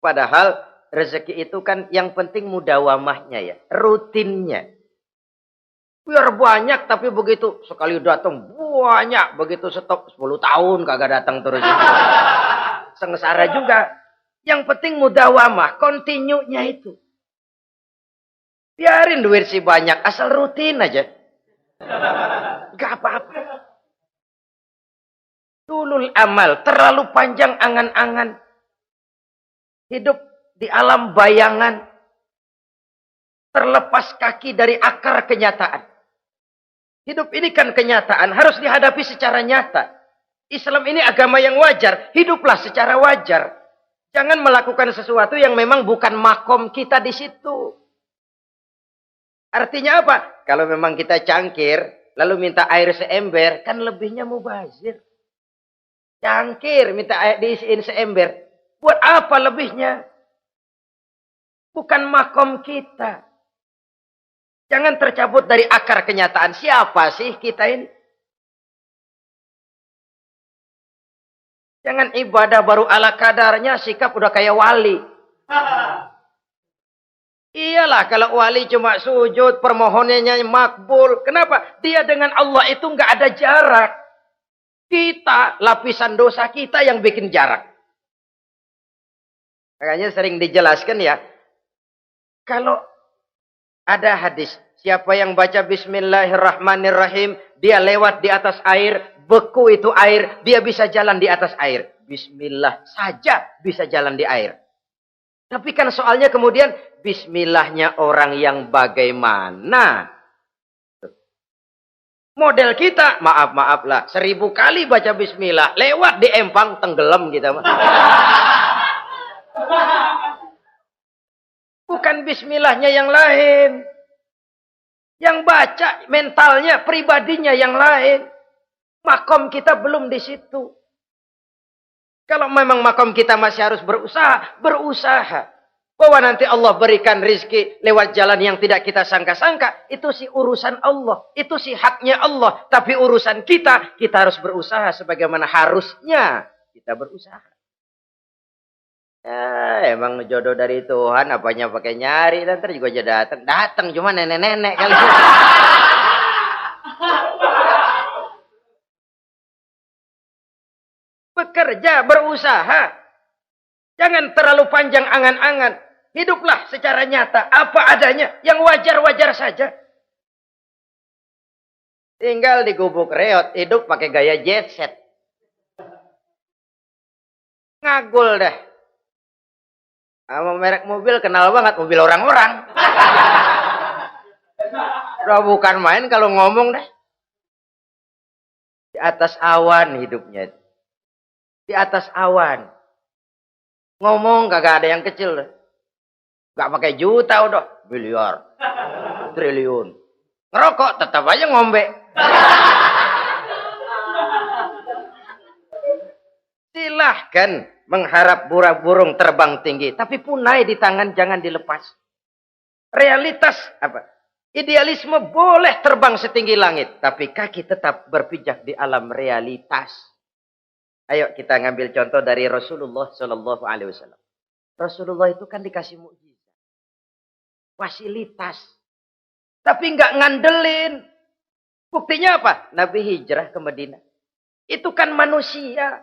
A: Padahal rezeki itu kan yang penting mudawamahnya ya, rutinnya. Biar banyak tapi begitu sekali datang banyak, begitu stop 10 tahun kagak datang terus. Sengsara juga. Yang penting mudawamah, continue-nya itu. Biarin duit sih banyak, asal rutin aja. Gak apa-apa. Tulul amal, terlalu panjang angan-angan. Hidup di alam bayangan. Terlepas kaki dari akar kenyataan. Hidup ini kan kenyataan, harus dihadapi secara nyata. Islam ini agama yang wajar, hiduplah secara wajar. Jangan melakukan sesuatu yang memang bukan makom kita di situ. Artinya apa? Kalau memang kita cangkir, lalu minta air seember, kan lebihnya mubazir. Cangkir, minta air diisiin seember. Buat apa lebihnya? Bukan makom kita. Jangan tercabut dari akar kenyataan. Siapa sih kita ini? Jangan ibadah baru ala kadarnya, sikap udah kayak wali. Iyalah kalau wali cuma sujud, permohonannya makbul. Kenapa? Dia dengan Allah itu nggak ada jarak. Kita, lapisan dosa kita yang bikin jarak. Makanya sering dijelaskan ya. Kalau ada hadis, siapa yang baca Bismillahirrahmanirrahim, dia lewat di atas air, beku itu air, dia bisa jalan di atas air. Bismillah saja bisa jalan di air. Tapi kan soalnya kemudian, Bismillahnya orang yang bagaimana? Model kita, maaf lah, 1000 kali baca Bismillah, lewat di empang, tenggelam kita. Bukan Bismillahnya yang lain. Yang baca mentalnya, pribadinya yang lain. Makom kita belum di situ. Kalau memang makom kita masih harus berusaha, berusaha. Bahwa nanti Allah berikan rizki lewat jalan yang tidak kita sangka-sangka, itu sih urusan Allah. Itu sih haknya Allah. Tapi urusan kita harus berusaha sebagaimana harusnya kita berusaha. Ya, emang jodoh dari Tuhan, apanya pakai nyari, nanti juga aja datang. Datang cuma nenek-nenek kali. Bekerja, berusaha. Jangan terlalu panjang angan-angan. Hiduplah secara nyata, apa adanya, yang wajar-wajar saja. Tinggal di gubuk reot, hidup pakai gaya jet set. Ngagul dah. Sama merek mobil kenal banget, mobil orang-orang. Udah bukan main kalau ngomong deh. Di atas awan hidupnya. Di atas awan. Ngomong kagak ada yang kecil deh. Gak pakai juta udah. Miliar. Triliun. Ngerokok tetap aja ngombe. Silahkan mengharap burung terbang tinggi. Tapi punai di tangan jangan dilepas. Realitas apa? Idealisme boleh terbang setinggi langit. Tapi kaki tetap berpijak di alam realitas. Ayo kita ngambil contoh dari Rasulullah Sallallahu Alaihi Wasallam. Rasulullah itu kan dikasih mukjizat, fasilitas, tapi nggak ngandelin. Buktinya apa? Nabi hijrah ke Madinah. Itu kan manusia.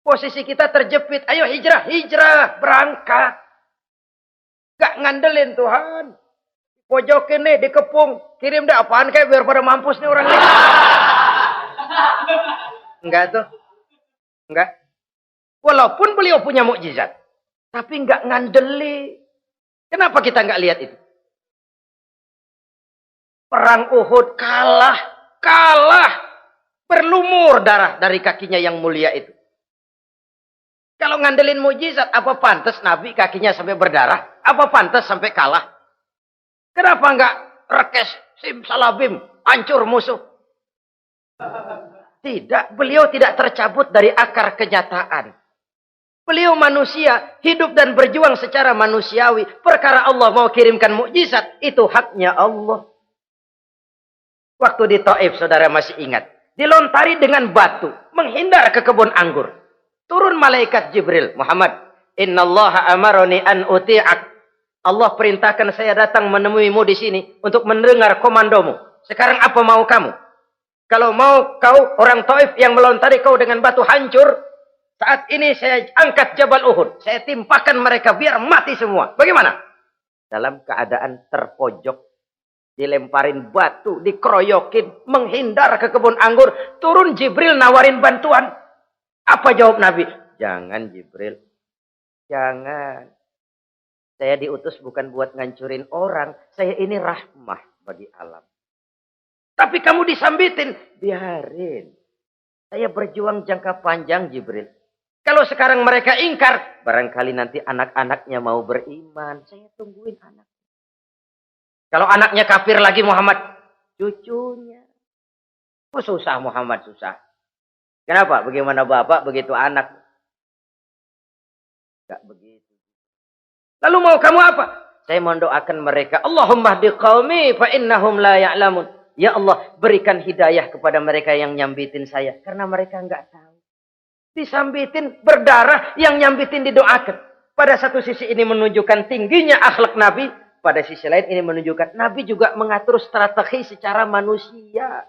A: Posisi kita terjepit. Ayo hijrah, berangkat. Nggak ngandelin Tuhan. Pojokin nih, dikepung. Kirim deh apaan kayak biar pada mampus nih orang ini. Enggak tuh. Enggak. Walaupun beliau punya mukjizat. Tapi enggak ngandeli. Kenapa kita enggak lihat itu? Perang Uhud kalah. Berlumur darah dari kakinya yang mulia itu. Kalau ngandelin mukjizat, apa pantas Nabi kakinya sampai berdarah? Apa pantas sampai kalah? Kenapa enggak rekes, simsalabim, hancur musuh? Tidak, beliau tidak tercabut dari akar kenyataan. Beliau manusia, hidup dan berjuang secara manusiawi. Perkara Allah mau kirimkan mukjizat, itu haknya Allah. Waktu di Taif, saudara masih ingat. Dilontari dengan batu, menghindar ke kebun anggur. Turun malaikat Jibril, Muhammad, innallaha amaroni an uti'ak. Allah perintahkan saya datang menemuimu di sini untuk mendengar komandomu. Sekarang apa mau kamu? Kalau mau kau orang Taif yang melontari kau dengan batu hancur, saat ini saya angkat Jabal Uhud. Saya timpakan mereka biar mati semua. Bagaimana? Dalam keadaan terpojok, dilemparin batu, dikeroyokin, menghindar ke kebun anggur, turun Jibril nawarin bantuan. Apa jawab Nabi? Jangan Jibril. Jangan. Saya diutus bukan buat ngancurin orang. Saya ini rahmah bagi alam. Tapi kamu disambitin. Biarin. Saya berjuang jangka panjang Jibril. Kalau sekarang mereka ingkar. Barangkali nanti anak-anaknya mau beriman. Saya tungguin anak. Kalau anaknya kafir lagi Muhammad. Cucunya. Oh, susah Muhammad, susah. Kenapa? Bagaimana bapak begitu anak? Gak begitu. Lalu mau kamu apa? Saya mendoakan mereka. Allahumma hdi qaumi fa innahum la ya'lamun. Ya Allah, berikan hidayah kepada mereka yang nyambitin saya. Karena mereka enggak tahu. Disambitin, berdarah, yang nyambitin didoakan. Pada satu sisi ini menunjukkan tingginya akhlak Nabi. Pada sisi lain ini menunjukkan Nabi juga mengatur strategi secara manusia.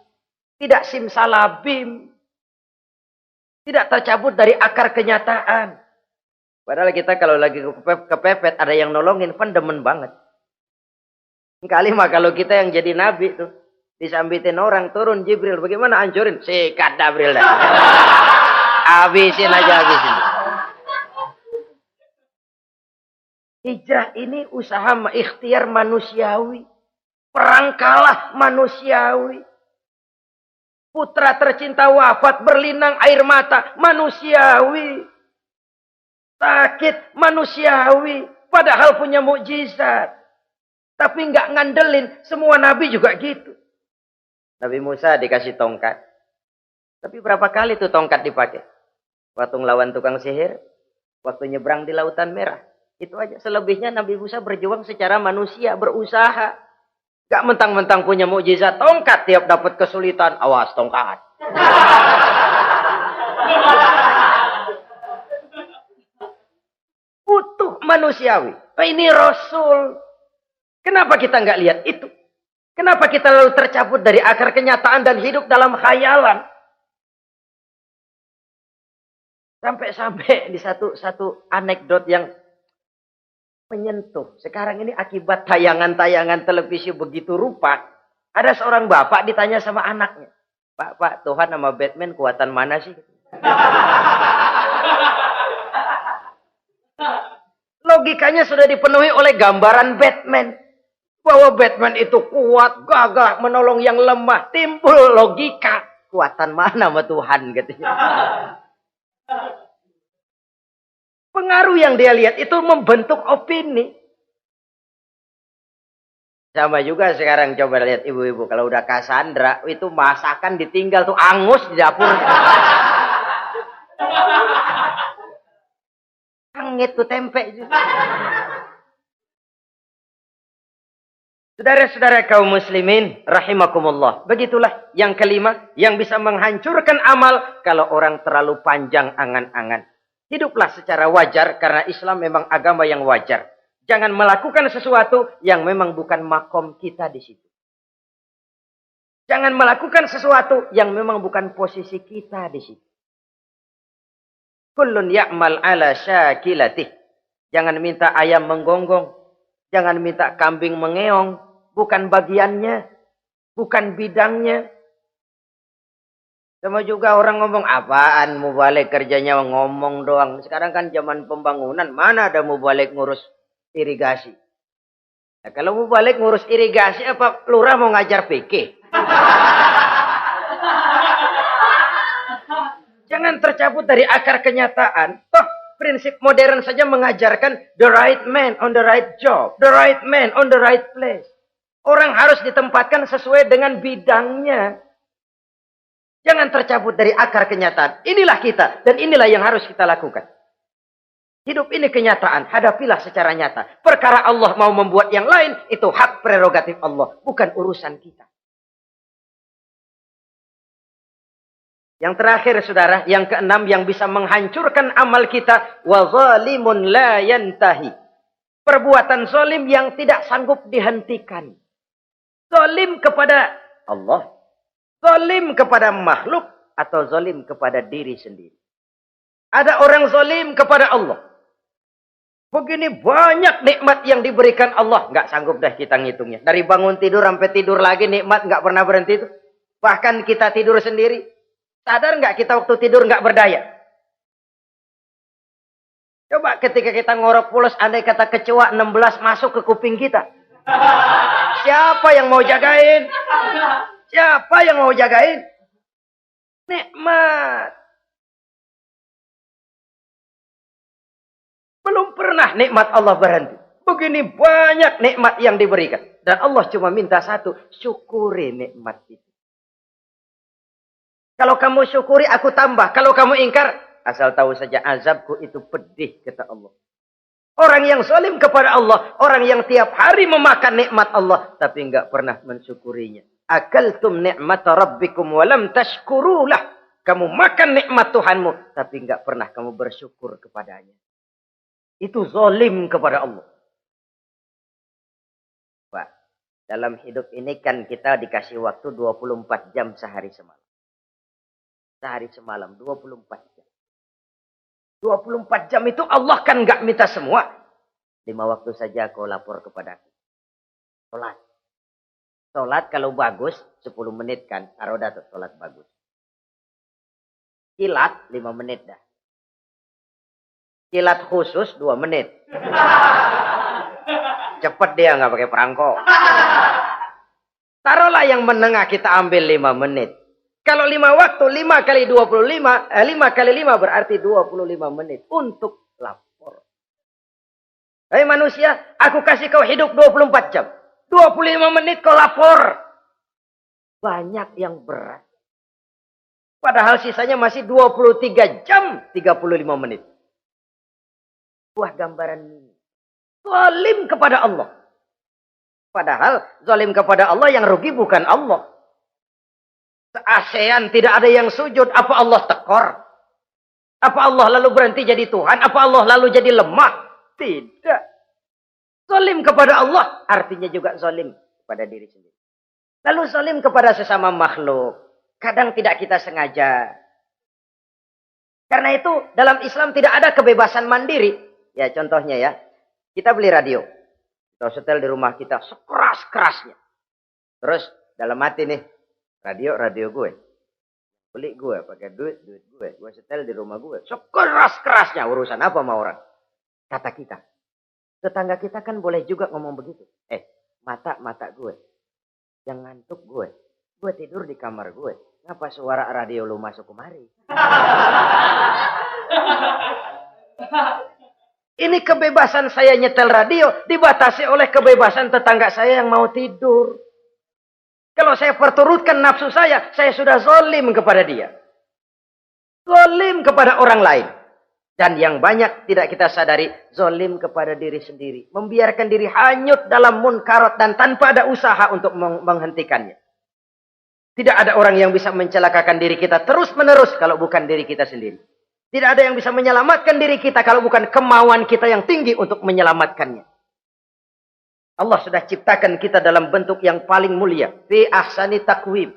A: Tidak simsalabim. Tidak tercabut dari akar kenyataan. Padahal kita kalau lagi kepepet, ada yang nolongin, kan demen banget. Kali mah kalau kita yang jadi Nabi tuh. Disambitin orang, turun Jibril. Bagaimana hancurin? Sikat Jibril dah. Habisin aja, habisin. Hijrah ini usaha ikhtiar manusiawi. Perang kalah manusiawi. Putra tercinta wafat, berlinang air mata, manusiawi. Sakit, manusiawi. Padahal punya mukjizat. Tapi nggak ngandelin. Semua nabi juga gitu. Nabi Musa dikasih tongkat. Tapi berapa kali tuh tongkat dipakai? Waktu ngelawan tukang sihir. Waktu nyebrang di Lautan Merah. Itu aja. Selebihnya Nabi Musa berjuang secara manusia. Berusaha. Gak mentang-mentang punya mukjizat tongkat. Tiap dapat kesulitan. Awas tongkat. Utuh manusiawi. Ini Rasul. Kenapa kita nggak lihat itu? Kenapa kita lalu tercabut dari akar kenyataan dan hidup dalam khayalan? Sampai-sampai di satu anekdot yang menyentuh. Sekarang ini akibat tayangan-tayangan televisi begitu rupa. Ada seorang bapak ditanya sama anaknya. Pak, Tuhan sama Batman kuatan mana sih? Logikanya sudah dipenuhi oleh gambaran Batman. Bahwa Batman itu kuat, gagah, menolong yang lemah. Timbul logika. Kuatan mana sama Tuhan katanya. Pengaruh yang dia lihat itu membentuk opini. Sama juga sekarang coba lihat ibu-ibu. Kalau udah Cassandra, itu masakan ditinggal tuh angus di dapur. Angit tuh tempe. Saudara-saudara kaum muslimin, rahimakumullah. Begitulah yang kelima, yang bisa menghancurkan amal kalau orang terlalu panjang angan-angan. Hiduplah secara wajar karena Islam memang agama yang wajar. Jangan melakukan sesuatu yang memang bukan makom kita di situ. Jangan melakukan sesuatu yang memang bukan posisi kita di situ. Kullun ya'mal ala syakilatih. Jangan minta ayam menggonggong. Jangan minta kambing mengeong. Bukan bagiannya. Bukan bidangnya. Sama juga orang ngomong, apaan mubalik kerjanya ngomong doang. Sekarang kan zaman pembangunan. Mana ada mubalik ngurus irigasi. Nah, kalau mubalik ngurus irigasi, apa lurah mau ngajar PK? Jangan tercabut dari akar kenyataan. Toh, prinsip modern saja mengajarkan the right man on the right job. The right man on the right place. Orang harus ditempatkan sesuai dengan bidangnya. Jangan tercabut dari akar kenyataan. Inilah kita. Dan inilah yang harus kita lakukan. Hidup ini kenyataan. Hadapilah secara nyata. Perkara Allah mau membuat yang lain. Itu hak prerogatif Allah. Bukan urusan kita. Yang terakhir saudara. Yang keenam yang bisa menghancurkan amal kita. Wa zalimun la yantahi. Perbuatan zalim yang tidak sanggup dihentikan. Zalim kepada Allah. Zalim kepada makhluk. Atau zalim kepada diri sendiri. Ada orang zalim kepada Allah. Begini banyak nikmat yang diberikan Allah. Nggak sanggup dah kita ngitungnya. Dari bangun tidur sampai tidur lagi nikmat nggak pernah berhenti itu. Bahkan kita tidur sendiri. Sadar nggak kita waktu tidur nggak berdaya? Coba ketika kita ngorok pulas, andai kata kecoa 16 masuk ke kuping kita. Siapa yang mau jagain? Siapa yang mau jagain? Nikmat. Belum pernah nikmat Allah berhenti. Begini banyak nikmat yang diberikan. Dan Allah cuma minta satu. Syukuri nikmat itu. Kalau kamu syukuri, aku tambah. Kalau kamu ingkar, asal tahu saja azabku itu pedih, kata Allah. Orang yang zalim kepada Allah. Orang yang tiap hari memakan nikmat Allah. Tapi enggak pernah mensyukurinya. Akaltum ni'mata rabbikum walam tashkurulah. Kamu makan nikmat Tuhanmu. Tapi enggak pernah kamu bersyukur kepadanya. Itu zalim kepada Allah. Pak, dalam hidup ini kan kita dikasih waktu 24 jam sehari semalam. Sehari semalam, 24 jam. 24 jam itu Allah kan nggak minta semua. 5 waktu saja kau lapor kepadaku. Sholat. Sholat kalau bagus, 10 menit kan. Aroda tuh sholat bagus. Kilat, 5 menit dah. Kilat khusus 2 menit. Cepet dia nggak pakai perangko. Taruhlah yang menengah kita ambil 5 menit. Kalau 5 waktu 5 kali 25, 5 kali 5 berarti 25 menit untuk lapor. Hei manusia, aku kasih kau hidup 24 jam. 25 menit kau lapor. Banyak yang berat. Padahal sisanya masih 23 jam 35 menit. Buah gambaran ini. Zalim kepada Allah. Padahal zalim kepada Allah yang rugi bukan Allah. Se-ASEAN tidak ada yang sujud. Apa Allah tekor? Apa Allah lalu berhenti jadi Tuhan? Apa Allah lalu jadi lemah? Tidak. Zalim kepada Allah artinya juga zalim kepada diri sendiri. Lalu zalim kepada sesama makhluk. Kadang tidak kita sengaja. Karena itu dalam Islam tidak ada kebebasan mandiri. Ya contohnya ya, kita beli radio. Kita setel di rumah kita sekeras-kerasnya. Terus dalam hati nih, radio gue. Beli gue, pakai duit gue. Gue setel di rumah gue. Sekeras-kerasnya, urusan apa sama orang? Kata kita. Tetangga kita kan boleh juga ngomong begitu. mata gue. Yang ngantuk gue. Gue tidur di kamar gue. Ngapa suara radio lu masuk kemari? Ini kebebasan saya nyetel radio dibatasi oleh kebebasan tetangga saya yang mau tidur. Kalau saya perturutkan nafsu saya sudah zalim kepada dia. Zalim kepada orang lain. Dan yang banyak tidak kita sadari, zalim kepada diri sendiri. Membiarkan diri hanyut dalam munkarat dan tanpa ada usaha untuk menghentikannya. Tidak ada orang yang bisa mencelakakan diri kita terus-menerus kalau bukan diri kita sendiri. Tidak ada yang bisa menyelamatkan diri kita kalau bukan kemauan kita yang tinggi untuk menyelamatkannya. Allah sudah ciptakan kita dalam bentuk yang paling mulia. Fi ahsani taqwim.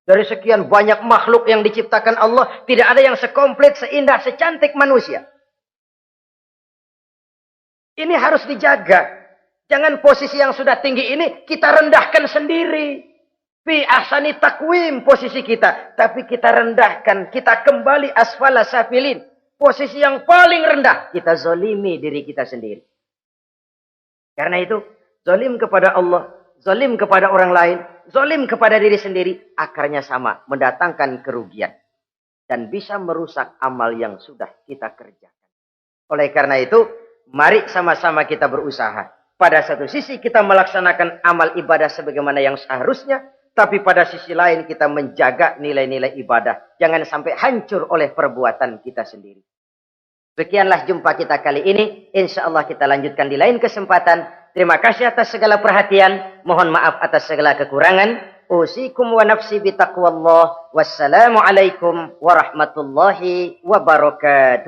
A: Dari sekian banyak makhluk yang diciptakan Allah, tidak ada yang sekomplit, seindah, secantik manusia. Ini harus dijaga. Jangan posisi yang sudah tinggi ini kita rendahkan sendiri. Fi ahsani taqwim posisi kita. Tapi kita rendahkan. Kita kembali asfala safilin. Posisi yang paling rendah. Kita zalimi diri kita sendiri. Karena itu, zalim kepada Allah, zalim kepada orang lain, zalim kepada diri sendiri, akarnya sama, mendatangkan kerugian. Dan bisa merusak amal yang sudah kita kerjakan. Oleh karena itu, mari sama-sama kita berusaha. Pada satu sisi kita melaksanakan amal ibadah sebagaimana yang seharusnya, tapi pada sisi lain kita menjaga nilai-nilai ibadah. Jangan sampai hancur oleh perbuatan kita sendiri. Sekianlah jumpa kita kali ini. Insya Allah kita lanjutkan di lain kesempatan. Terima kasih atas segala perhatian. Mohon maaf atas segala kekurangan. Usikum wa nafsi bitaqwallah. Wassalamualaikum warahmatullahi wabarakatuh.